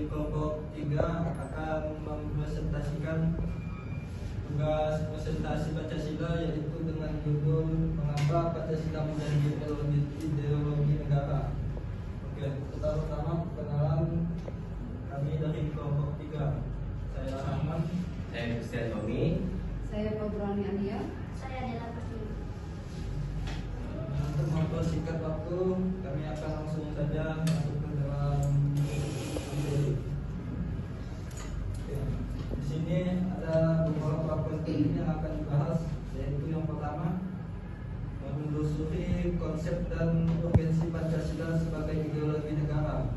dari kelompok 3 akan mempresentasikan tugas presentasi Pancasila, yaitu dengan judul mengapa Pancasila menjadi ideologi negara. Oke, pertama perkenalan kami dari kelompok 3. Saya Rahman. Saya Christian Tommy. Saya Pabrani Ania. Saya Dela Pertiwi. Untuk mempersingkat waktu, kami akan langsung saja masuk ke dalam materi. Di sini ada beberapa poin yang akan dibahas, yaitu yang pertama menelusuri konsep dan urgensi Pancasila sebagai ideologi negara.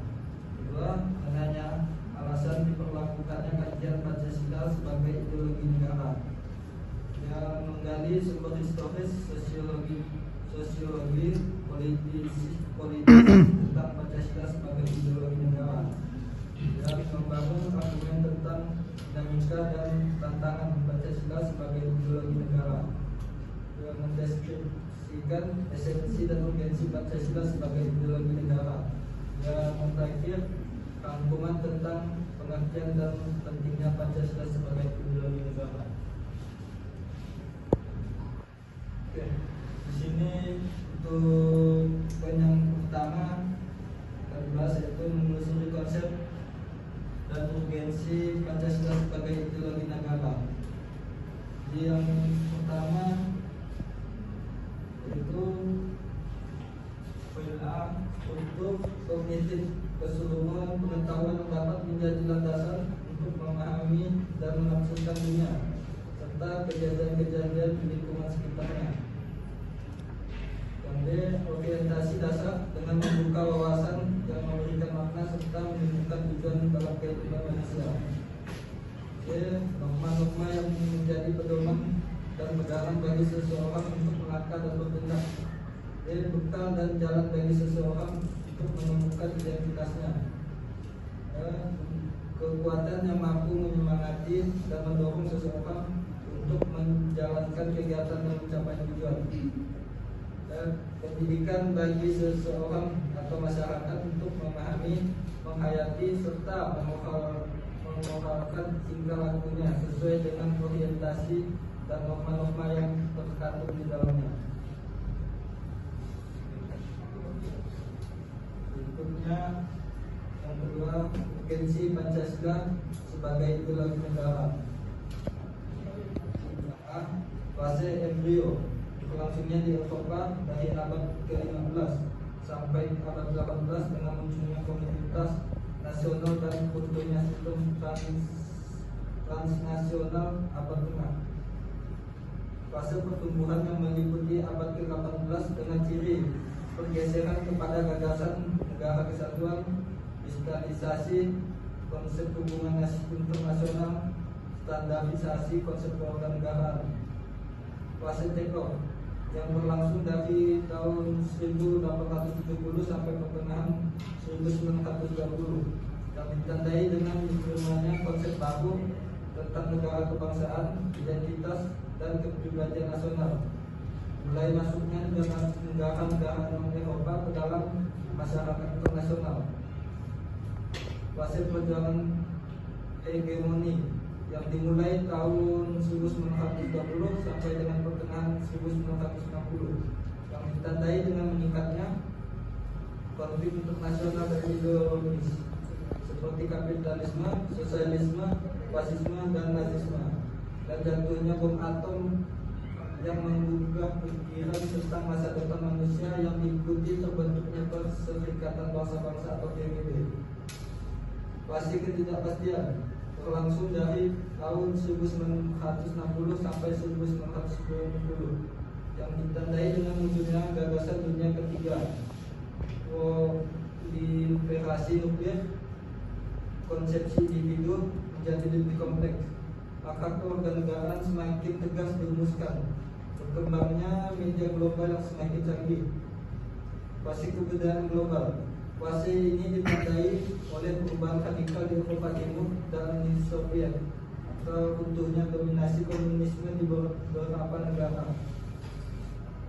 Kedua, menanya alasan diperlakukannya kajian Pancasila sebagai ideologi negara. Yang menggali sumber historis, sosiologi, politis tentang Pancasila sebagai ideologi negara. Dan membangun argumen tentang dinamika dan tantangan Pancasila sebagai ideologi negara. Yang mendeskripsikan esensi dan urgensi Pancasila sebagai ideologi negara. Yang terakhir, rangkuman tentang pengertian dan pentingnya Pancasila sebagai ideologi negara. Oke, di sini untuk poin yang pertama kita bahas, yaitu menelusuri konsep dan urgensi Pancasila sebagai ideologi negara. Jadi yang pertama yaitu poin A, untuk kognitif keseluruhan pengetahuan yang dapat menjadi landasan untuk memahami dan menafsirkan dunia serta kejadian-kejadian di lingkungan sekitarnya. Yang B, orientasi dasar dengan membuka wawasan yang memberikan makna serta menemukan tujuan dalam kehidupan manusia. C, norma-norma yang menjadi pedoman dan pegangan bagi seseorang untuk melangkah dan bertindak. D, bekal dan jalan bagi seseorang untuk menemukan identitasnya. E, kekuatan yang mampu menyemangati dan mendorong seseorang untuk menjalankan kegiatan dan mencapai tujuan. Pendidikan bagi seseorang atau masyarakat untuk memahami, menghayati serta memoralkan tingkah lakunya sesuai dengan orientasi dan norma-norma yang terkandung di dalamnya. Berikutnya yang kedua, urgensi Pancasila sebagai ideologi negara. Fase embrio berlangsungnya di Eropa dari abad ke-15 sampai abad 18 dengan munculnya komunitas nasional dan runtuhnya sistem transnasional abad tengah. Fase pertumbuhan yang meliputi abad ke-18 dengan ciri pergeseran kepada gagasan negara kesatuan, digitalisasi konsep hubungan internasional, standarisasi konsep kewarganegaraan. Fase take-off yang berlangsung dari tahun 1870 sampai pertengahan 1920 yang ditandai dengan diterimanya konsep baru tentang negara kebangsaan, identitas, dan kepribadian nasional. Mulai masuknya negara-negara non-Eropa ke dalam masyarakat internasional. Fase perjalanan hegemoni yang dimulai tahun 1930 sampai dengan pertengahan 1960 yang ditandai dengan meningkatnya konflik internasional dan ideologis seperti kapitalisme, sosialisme, fasisme, dan nazisme, dan jatuhnya bom atom yang mengubah pikiran tentang masa depan manusia yang diikuti terbentuknya Perserikatan Bangsa-Bangsa atau PBB. Fase ketidakpastian berlangsung dari tahun 1960 sampai 1990 yang ditandai dengan munculnya gagasan dunia ketiga, proliferasi nuklir, konsepsi individu menjadi lebih kompleks, maka kewarganegaraan semakin tegas dirumuskan, berkembangnya media global yang semakin canggih. Fase kebudayaan global. Fase ini ditandai oleh perubahan radikal di Eropa Timur dan Uni Soviet atau runtuhnya dominasi komunisme di beberapa negara,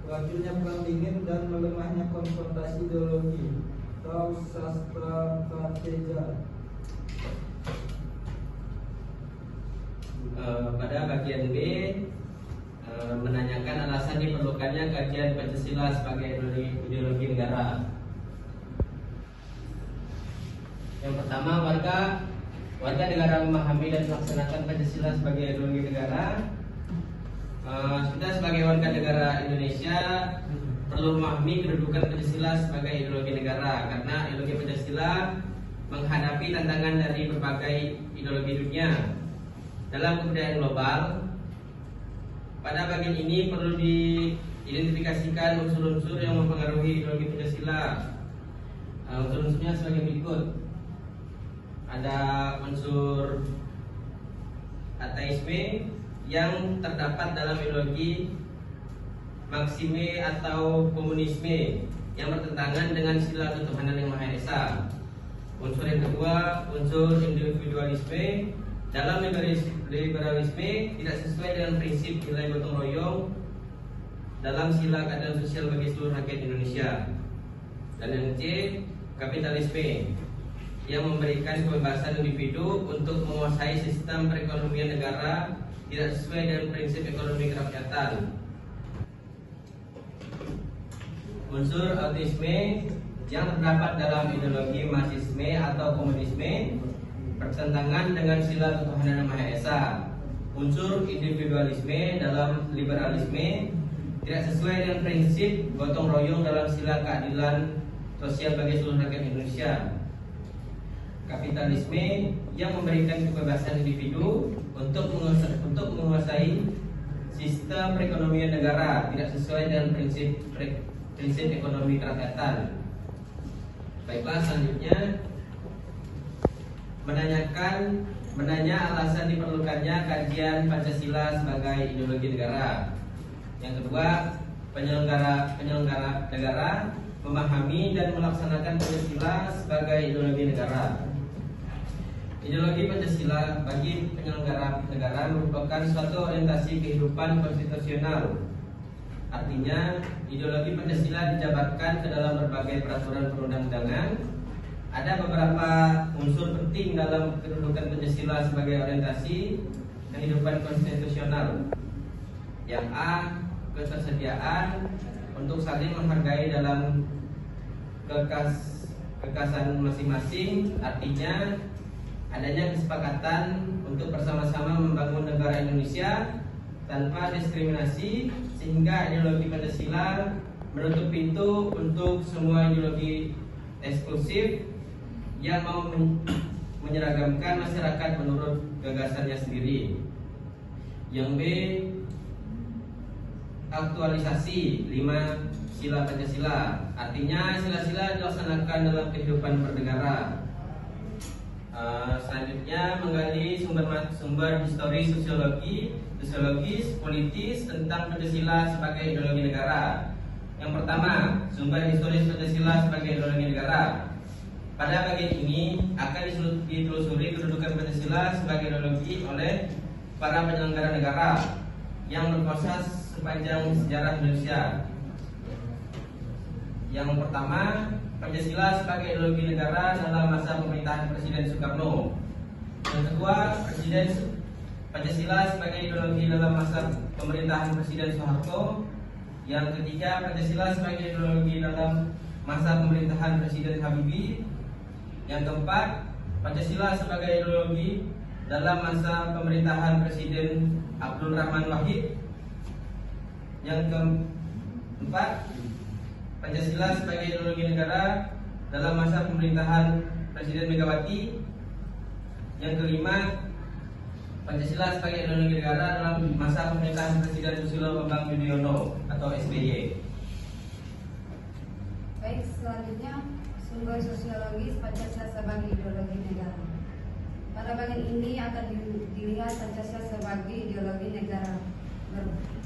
berakhirnya perang dingin dan melemahnya konfrontasi ideologi atau sastra prateja. pada bagian B menanyakan alasan diperlukannya kajian Pancasila sebagai ideologi negara. Yang pertama, warga negara memahami dan melaksanakan Pancasila sebagai ideologi negara. Kita sebagai warga negara Indonesia perlu memahami kedudukan Pancasila sebagai ideologi negara, karena ideologi Pancasila menghadapi tantangan dari berbagai ideologi dunia dalam kebudayaan global. Pada bagian ini perlu diidentifikasikan unsur-unsur yang mempengaruhi ideologi Pancasila. Unsur-unsurnya sebagai berikut. Ada unsur ateisme yang terdapat dalam ideologi Marxisme atau komunisme yang bertentangan dengan sila ketuhanan yang Maha Esa. Unsur yang kedua, unsur individualisme dalam liberalisme tidak sesuai dengan prinsip nilai gotong royong dalam sila keadilan sosial bagi seluruh rakyat Indonesia. Dan yang C, kapitalisme yang memberikan kebebasan individu untuk menguasai sistem perekonomian negara tidak sesuai dengan prinsip ekonomi kerakyatan. Unsur autisme yang terdapat dalam ideologi Marxisme atau komunisme bertentangan dengan sila ketuhanan yang Maha Esa. Unsur individualisme dalam liberalisme tidak sesuai dengan prinsip gotong royong dalam sila keadilan sosial bagi seluruh rakyat Indonesia. Kapitalisme yang memberikan kebebasan individu untuk menguasai sistem perekonomian negara tidak sesuai dengan prinsip ekonomi kerakyatan. Baiklah, selanjutnya menanya alasan diperlukannya kajian Pancasila sebagai ideologi negara. Yang kedua, penyelenggara negara memahami dan melaksanakan Pancasila sebagai ideologi negara. Ideologi Pancasila bagi penyelenggara negara merupakan suatu orientasi kehidupan konstitusional. Artinya, ideologi Pancasila dijabarkan ke dalam berbagai peraturan perundang-undangan. Ada beberapa unsur penting dalam kedudukan Pancasila sebagai orientasi kehidupan konstitusional. Yang A, ketersediaan untuk saling menghargai dalam kekasan masing-masing. Artinya, adanya kesepakatan untuk bersama-sama membangun negara Indonesia tanpa diskriminasi, sehingga ideologi Pancasila menutup pintu untuk semua ideologi eksklusif yang mau menyeragamkan masyarakat menurut gagasannya sendiri. Yang B, aktualisasi 5 sila Pancasila. Artinya sila-sila dilaksanakan dalam kehidupan bernegara. Selanjutnya menggali sumber historis sosiologis, politis tentang Pancasila sebagai ideologi negara. Yang pertama, sumber historis Pancasila sebagai ideologi negara. Pada bagian ini akan ditelusuri kedudukan Pancasila sebagai ideologi oleh para penyelenggara negara yang berproses sepanjang sejarah Indonesia. Yang pertama, Pancasila sebagai ideologi negara dalam masa pemerintahan Presiden Soekarno. Yang kedua, Pancasila sebagai ideologi dalam masa pemerintahan Presiden Soeharto. Yang ketiga, Pancasila sebagai ideologi dalam masa pemerintahan Presiden Habibie. Yang keempat, Pancasila sebagai ideologi dalam masa pemerintahan Presiden Abdul Rahman Wahid. Yang keempat, Pancasila sebagai ideologi negara dalam masa pemerintahan Presiden Megawati. Yang kelima, Pancasila sebagai ideologi negara dalam masa pemerintahan Presiden Susilo Bambang Yudhoyono atau SBY. Baik, selanjutnya sumber sosiologis Pancasila sebagai ideologi negara. Pada bagian ini akan dilihat Pancasila sebagai ideologi negara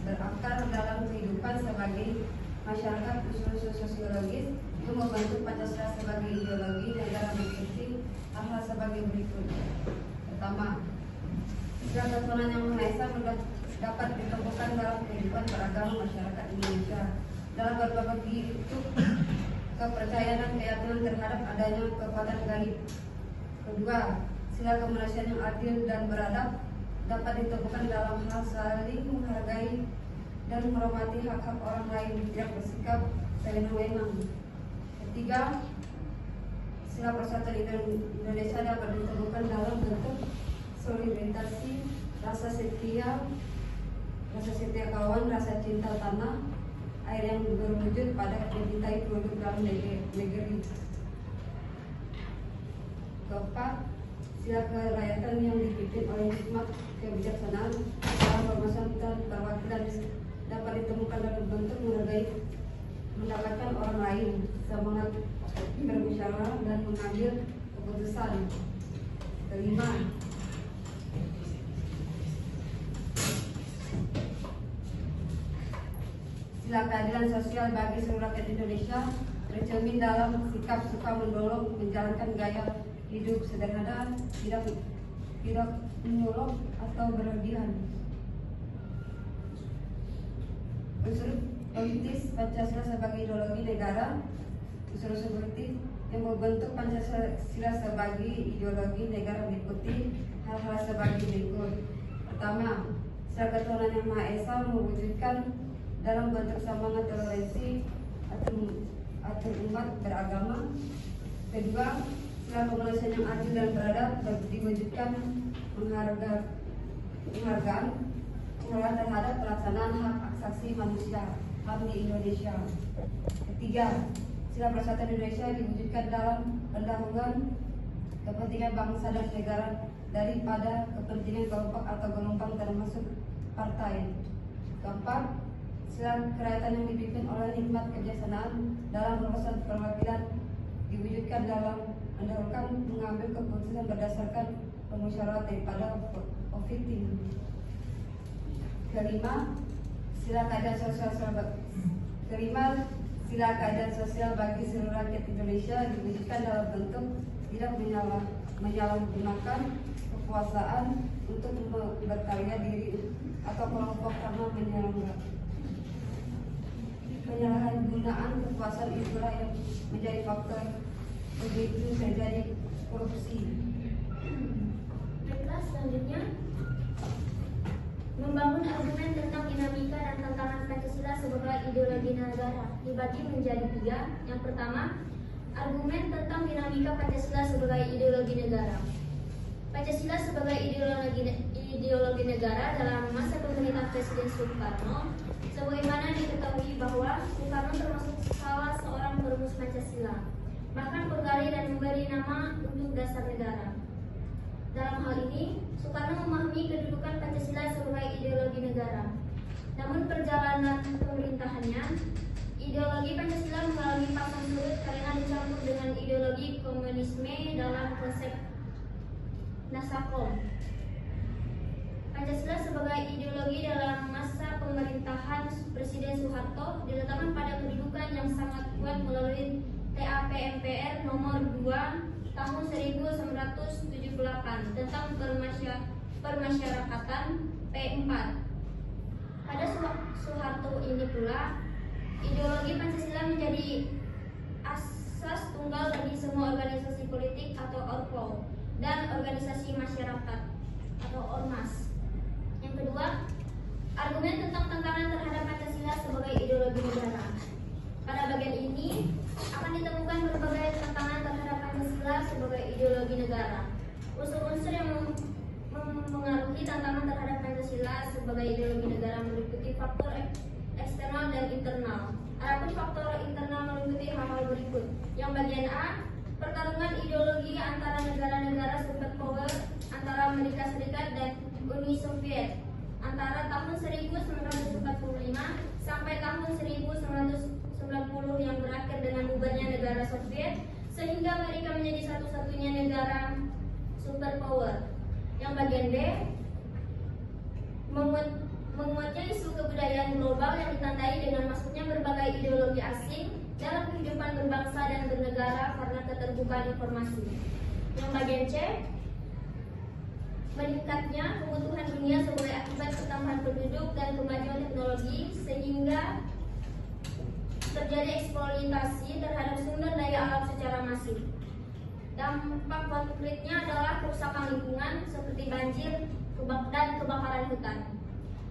berakar dalam kehidupan sebagai masyarakat. Unsur sosiologis yang membantu Pancasila sebagai ideologi negara mengikuti hal-hal sebagai berikut. Pertama, sila ketuhanan yang Maha Esa dapat ditemukan dalam kehidupan beragama masyarakat Indonesia dalam berbagai bentuk kepercayaan dan keyakinan terhadap adanya kekuatan gaib. Kedua, sila kemanusiaan yang adil dan beradab dapat ditemukan dalam hal saling menghargai dan menghormati hak-hak orang lain, tidak bersikap sewenang-wenang. Ketiga, sila persatuan Indonesia dapat ditemukan dalam bentuk solidaritas, rasa setia kawan, rasa cinta tanah air yang berwujud pada mencintai produk dalam negeri. Keempat, sila kerakyatan yang dipimpin oleh hikmat kebijaksanaan dalam permasalahan dan perwakilan dapat ditemukan dalam bentuk mendapatkan orang lain, semangat bermusyawarah dan mengambil keputusan. Kelima, sila keadilan sosial bagi seluruh rakyat Indonesia tercermin dalam sikap suka menolong, menjalankan gaya hidup sederhana, tidak menyolok atau berlebihan. Unsur politis Pancasila sebagai ideologi negara. Unsur politis yang membentuk Pancasila sebagai ideologi negara meliputi hal-hal sebagai berikut. Pertama, sila ketuhanan yang Maha Esa mewujudkan dalam bentuk semangat toleransi atau umat beragama. Kedua, sila kemanusiaan yang adil dan beradab diwujudkan penghargaan terhadap pelaksanaan hak asasi manusia HAM di Indonesia. Ketiga, sila persatuan Indonesia diwujudkan dalam pendahuluan kepentingan bangsa dan negara daripada kepentingan kelompok atau gelombang termasuk partai. Keempat, sila kerakyatan yang dipimpin oleh nikmat kebijaksanaan dalam urusan perwakilan diwujudkan dalam mendahulukan mengambil keputusan berdasarkan permusyawaratan daripada voting. Kelima, sila keadilan sosial bagi seluruh rakyat Indonesia diwujudkan dalam bentuk tidak menyalahgunakan kekuasaan untuk berkarya diri atau kelompok karena penyalahgunaan kekuasaan itulah yang menjadi faktor begitu terjadi korupsi. Baiklah, selanjutnya membangun argumen tentang dinamika dan tantangan Pancasila sebagai ideologi negara dibagi menjadi 3. Yang pertama, argumen tentang dinamika Pancasila sebagai ideologi negara. Pancasila sebagai ideologi negara dalam masa pemerintahan Presiden Soekarno, sebagaimana diketahui bahwa Soekarno termasuk salah seorang perumus Pancasila, bahkan penggali dan memberi nama untuk dasar negara. Dalam hal ini, Soekarno memahami kedudukan Pancasila sebagai ideologi negara. Namun perjalanan pemerintahannya, ideologi Pancasila mengalami pasang surut karena dicampur dengan ideologi komunisme dalam konsep Nasakom. Pancasila sebagai ideologi dalam masa pemerintahan Presiden Soeharto diletakkan pada kedudukan yang sangat kuat melalui TAP MPR nomor 2 tahun 1978 tentang permasyarakatan P4. Pada Soeharto ini pula, ideologi Pancasila menjadi asas tunggal bagi semua organisasi politik atau ORPO dan organisasi masyarakat atau ORMAS. Yang kedua, argumen tentang tantangan terhadap Pancasila sebagai ideologi negara. Pada bagian ini akan ditemukan berbagai tantangan terhadap Pancasila sebagai ideologi negara. Unsur-unsur yang mengaruhi tantangan terhadap Pancasila sebagai ideologi negara meliputi faktor eksternal dan internal. Adapun faktor internal meliputi hal-hal berikut. Yang bagian A, pertarungan ideologi antara negara-negara superpower antara Amerika Serikat dan Uni Soviet antara tahun 1945 sampai tahun 1990 yang berakhir dengan bubarnya negara Soviet sehingga Amerika menjadi satu-satunya negara superpower. Yang bagian B, menguatnya isu kebudayaan global yang ditandai dengan masuknya berbagai ideologi asing dalam kehidupan berbangsa dan bernegara karena keterbukaan informasi. Yang bagian C, meningkatnya kebutuhan dunia sebagai akibat pertambahan penduduk dan kemajuan teknologi sehingga terjadi eksploitasi terhadap sumber daya alam secara masif. Dampak konkretnya adalah kerusakan lingkungan seperti banjir, dan kebakaran hutan.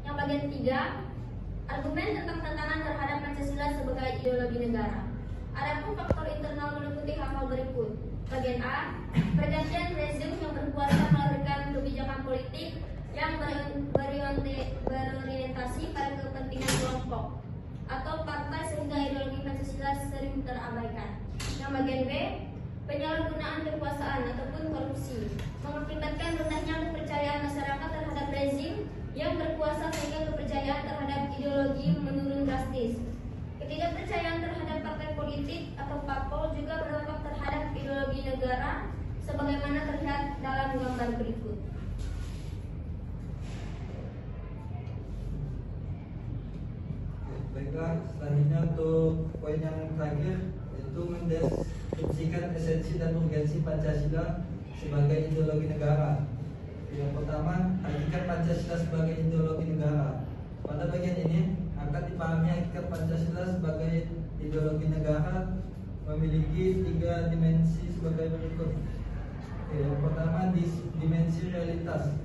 Yang bagian 3, argumen tentang tantangan terhadap Pancasila sebagai ideologi negara. Adapun faktor internal meliputi hal-hal berikut. Bagian A, pergantian rezim yang berkuasa melahirkan kebijakan politik yang berorientasi pada kepentingan kelompok atau partai sehingga ideologi Pancasila sering terabaikan. Yang bagian B, penyalahgunaan kekuasaan ataupun korupsi mengakibatkan rendahnya kepercayaan masyarakat terhadap rezim yang berkuasa sehingga kepercayaan terhadap ideologi menurun drastis. Ketidakpercayaan terhadap partai politik atau parpol juga berdampak terhadap ideologi negara sebagaimana terlihat dalam gambar berikut. Baiklah, selanjutnya untuk poin yang terakhir yaitu mendeskripsikan esensi dan urgensi Pancasila sebagai ideologi negara. Yang pertama, hakikat Pancasila sebagai ideologi negara. Pada bagian ini akan dipahami hakikat Pancasila sebagai ideologi negara memiliki 3 dimensi sebagai berikut. Yang pertama, dimensi realitas,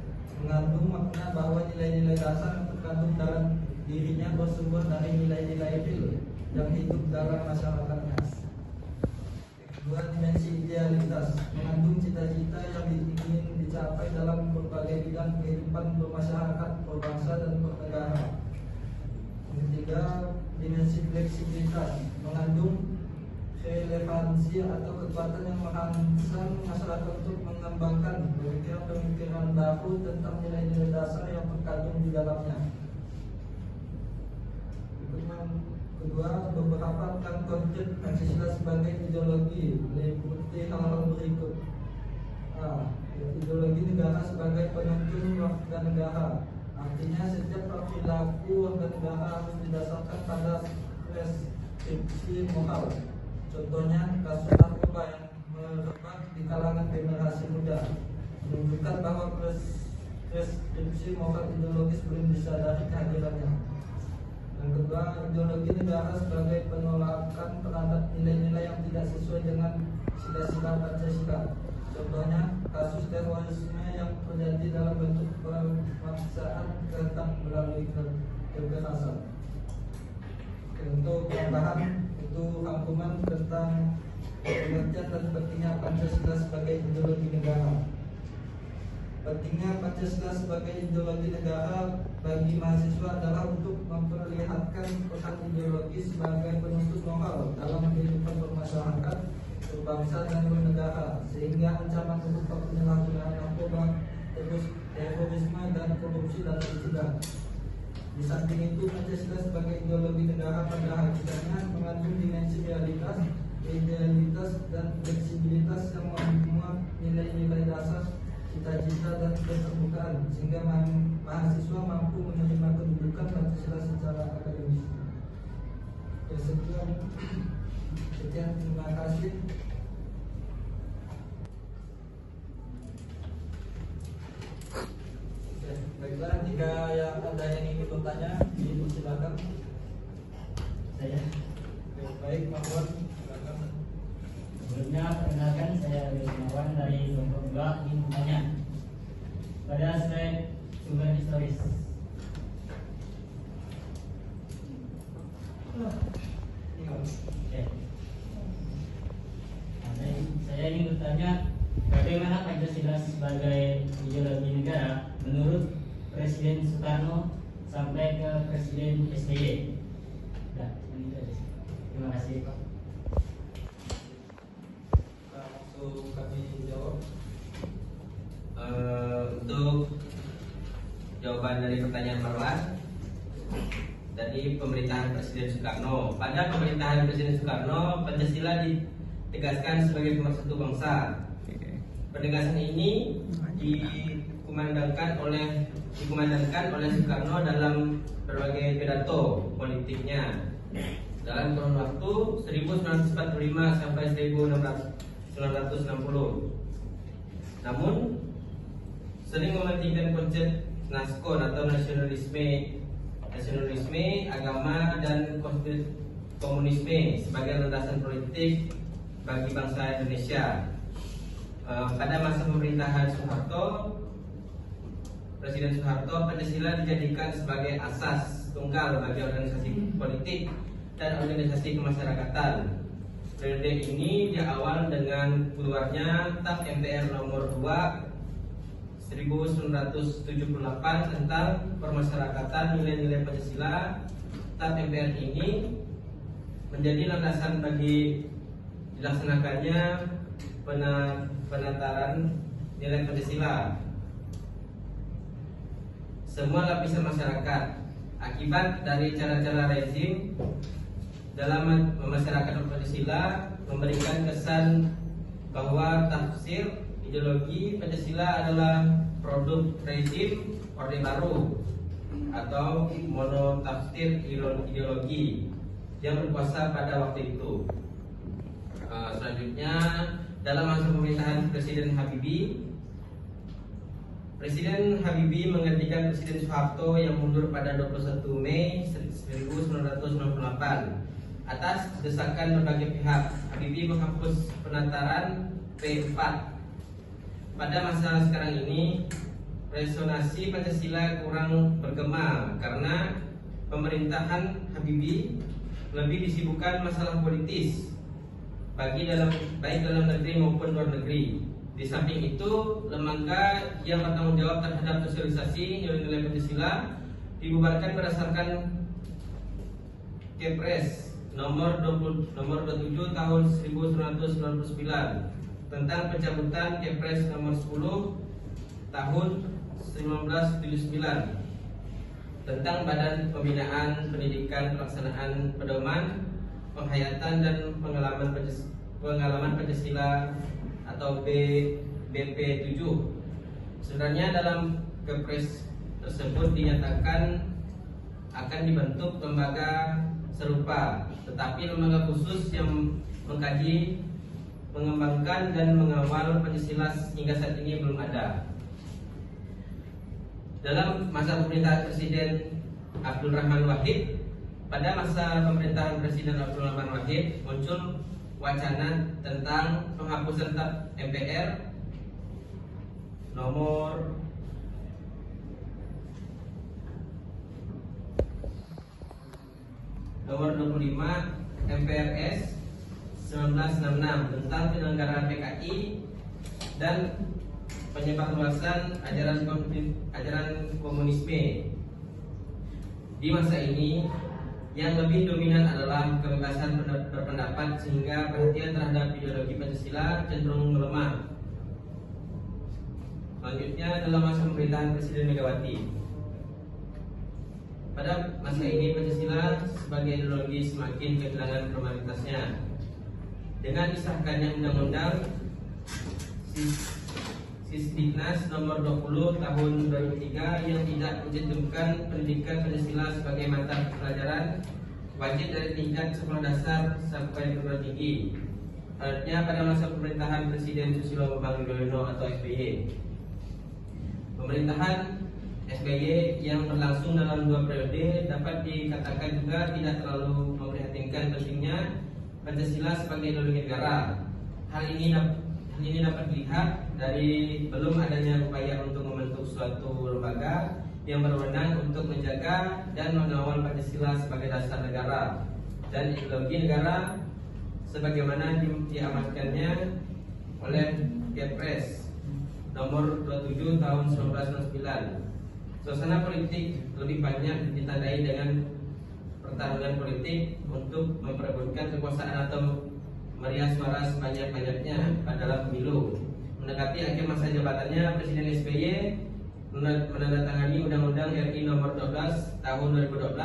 mengandung makna bahwa nilai-nilai dasar yang terkandung dalam dirinya bersumber dari nilai-nilai real yang hidup dalam masyarakatnya. Yang kedua, dimensi idealitas, mengandung cita-cita yang ingin dicapai dalam berbagai bidang kehidupan bermasyarakat, berbangsa dan bernegara. Yang ketiga, dimensi fleksibilitas, mengandung relevansi atau kekuatan yang merangsang masyarakat untuk mengembangkan pemikiran-pemikiran baru tentang nilai-nilai dasar yang terkandung di dalamnya. Kedua, beberapa tentang konsep Pancasila sebagai ideologi meliputi hal-hal berikut. A. Ideologi negara sebagai penuntun warga negara. Artinya setiap perilaku warga negara harus didasarkan pada preskripsi moral. Contohnya kasus narkoba yang merebak di kalangan generasi muda menunjukkan bahwa preskripsi moral ideologis belum disadari kehadirannya. Yang kedua, ideologi negara sebagai penolakan terhadap nilai-nilai yang tidak sesuai dengan sila-sila Pancasila. Contohnya kasus terorisme yang terjadi dalam bentuk pemaksaan kehendak melalui kekerasan. Untuk tambahan itu rangkuman tentang pengertian dan pentingnya Pancasila sebagai ideologi negara. Pentingnya Pancasila sebagai ideologi negara bagi mahasiswa adalah untuk memperlihatkan pesan ideologis sebagai penuntut moral dalam kehidupan bermasyarakat, berbangsa dan bernegara, sehingga ancaman berupa penyalahgunaan narkoba, terorisme dan korupsi dapat dicegah. Di samping itu, Pancasila sebagai ideologi negara pada hakikatnya mengandung dimensi realitas, idealitas dan fleksibilitas yang memuat nilai-nilai dasar, cita-cita dan keterbukaan sehingga mahasiswa mampu menerima kedudukan Pancasila secara akademis. Ya, sekian, terima kasih. Oke, baiklah, jika yang ada yang ingin bertanya, silakan. Saya. Baik, Pak Wan, silakan. Sebelumnya perkenalkan, saya Wismawan dari kelompok 2 ingin bertanya pada slide sumber historis. Oke. Saya ingin bertanya bagaimana Pancasila sebagai ideologi negara menurut Presiden Soekarno sampai ke Presiden SBY. Nah, ini aja. Terima kasih, Pak. Langsung kami jawab. Untuk jawaban dari pertanyaan Marwan, dari pemerintahan Presiden Soekarno. Pada pemerintahan Presiden Soekarno, Pancasila ditegaskan sebagai pemersatu bangsa. Penegasan ini dikumandangkan oleh Soekarno dalam berbagai pidato politiknya dalam kurun waktu 1945 sampai 1960. Namun sering mementingkan konsep naskon atau nasionalisme, agama dan komunisme sebagai landasan politik bagi bangsa Indonesia. Pada masa pemerintahan Soeharto, Presiden Soeharto, Pancasila dijadikan sebagai asas tunggal bagi organisasi politik dan organisasi kemasyarakatan. Periode ini diawal dengan keluarnya TAP MPR nomor 2 1978 tentang permasyarakatan nilai-nilai Pancasila. TAP MPR ini menjadi landasan bagi dilaksanakannya penataran nilai Pancasila semua lapisan masyarakat. Akibat dari cara-cara rezim dalam masyarakat Pancasila memberikan kesan bahwa tafsir ideologi Pancasila adalah produk rezim Orde Baru atau monotafsir ideologi yang berkuasa pada waktu itu. Selanjutnya, dalam masa pemerintahan Presiden Habibie menggantikan Presiden Soeharto yang mundur pada 21 Mei 1998. Atas desakan berbagai pihak, Habibie menghapus penataran P4. Pada masa sekarang ini, resonansi Pancasila kurang bergema karena pemerintahan Habibie lebih disibukkan masalah politis baik dalam negeri maupun luar negeri. Di samping itu, lembaga yang bertanggung jawab terhadap sosialisasi nilai-nilai Pancasila dibubarkan berdasarkan Kepres nomor 27 tahun 1999 tentang pencabutan Kepres nomor 10 tahun 1979 tentang Badan Pembinaan Pendidikan Pelaksanaan Pedoman Penghayatan dan Pengalaman Pancasila atau BP7. Sebenarnya dalam Kepres tersebut dinyatakan akan dibentuk lembaga serupa, tetapi lembaga khusus yang mengkaji, mengembangkan dan mengawal Pancasila hingga saat ini belum ada. Dalam masa pemerintahan Presiden Abdul Rahman Wahid, pada masa pemerintahan Presiden Abdul Rahman Wahid muncul wacana tentang penghapusan TAP MPR nomor 25 MPRS 1966 tentang penyelenggaraan PKI dan penyebarluasan ajaran komunisme. Di masa ini yang lebih dominan adalah kebebasan berpendapat sehingga perhatian terhadap ideologi Pancasila cenderung melemah. Selanjutnya dalam masa pemerintahan Presiden Megawati. Pada masa ini Pancasila sebagai ideologi semakin kehilangan formalitasnya. Dengan disahkannya Undang-Undang Sisdiknas nomor 20 tahun 2003 yang tidak mencantumkan pendidikan Pancasila sebagai mata pelajaran wajib dari tingkat sekolah dasar sampai perguruan tinggi. Artinya pada masa pemerintahan Presiden Susilo Bambang Yudhoyono atau SBY. Pemerintahan SBY yang berlangsung dalam 2 periode dapat dikatakan juga tidak terlalu memprihatinkan pentingnya Pancasila sebagai ideologi negara. Hal ini dapat dilihat dari belum adanya upaya untuk membentuk suatu lembaga yang berwenang untuk menjaga dan mengawal Pancasila sebagai dasar negara dan ideologi negara sebagaimana diamankannya oleh Kepres nomor 27 tahun 1999. Suasana politik lebih banyak ditandai dengan pertarungan politik untuk memperebutkan kekuasaan atau meriah suara sebanyak-banyaknya pada pemilu. Mendekati akhir masa jabatannya, Presiden SBY menandatangani Undang-Undang RI Nomor 12 Tahun 2012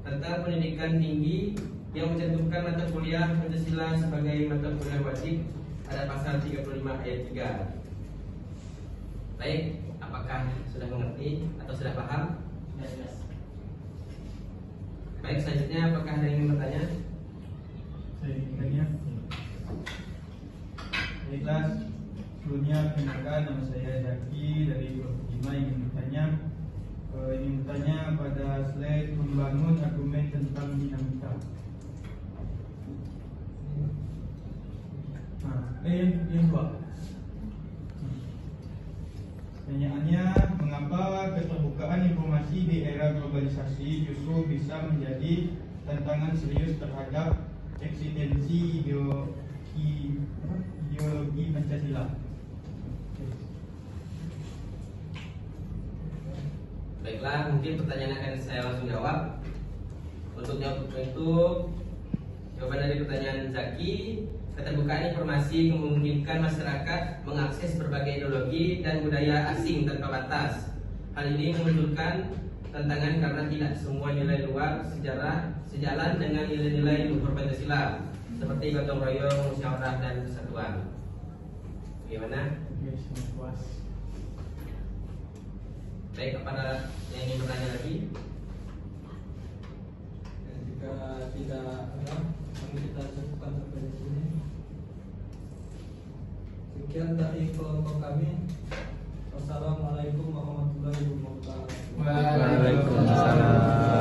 tentang pendidikan tinggi yang mencantumkan mata kuliah Pancasila sebagai mata kuliah wajib pada pasal 35 ayat 3. Baik, apakah sudah mengerti atau sudah paham? Jelas. Baik, selanjutnya apakah ada yang ingin bertanya? Saya ingin bertanya. Baiklah, sebelumnya perkenalkan nama saya Zaki dari Prof. Jima ingin bertanya pada slide membangun argumen tentang dinamika. Yang dua. Pertanyaannya, mengapa demokrasi di era globalisasi justru bisa menjadi tantangan serius terhadap eksistensi ideologi Pancasila. Baiklah, mungkin pertanyaan akan saya langsung jawab. Untuk jawaban dari pertanyaan Zaki, keterbukaan informasi memungkinkan masyarakat mengakses berbagai ideologi dan budaya asing tanpa batas. Hal ini memunculkan tantangan karena tidak semua nilai luar sejarah sejalan dengan nilai-nilai luhur Pancasila seperti gotong royong, musyawarah dan persatuan. Bagaimana? Oke, sangat puas. Baik, kepada yang ingin bertanya lagi? Dan jika tidak ada, kami kita cukupkan sampai di sini. Sekian dari kelompok kami. Wassalamualaikum warahmatullahi wabarakatuh. Waalaikumsalam.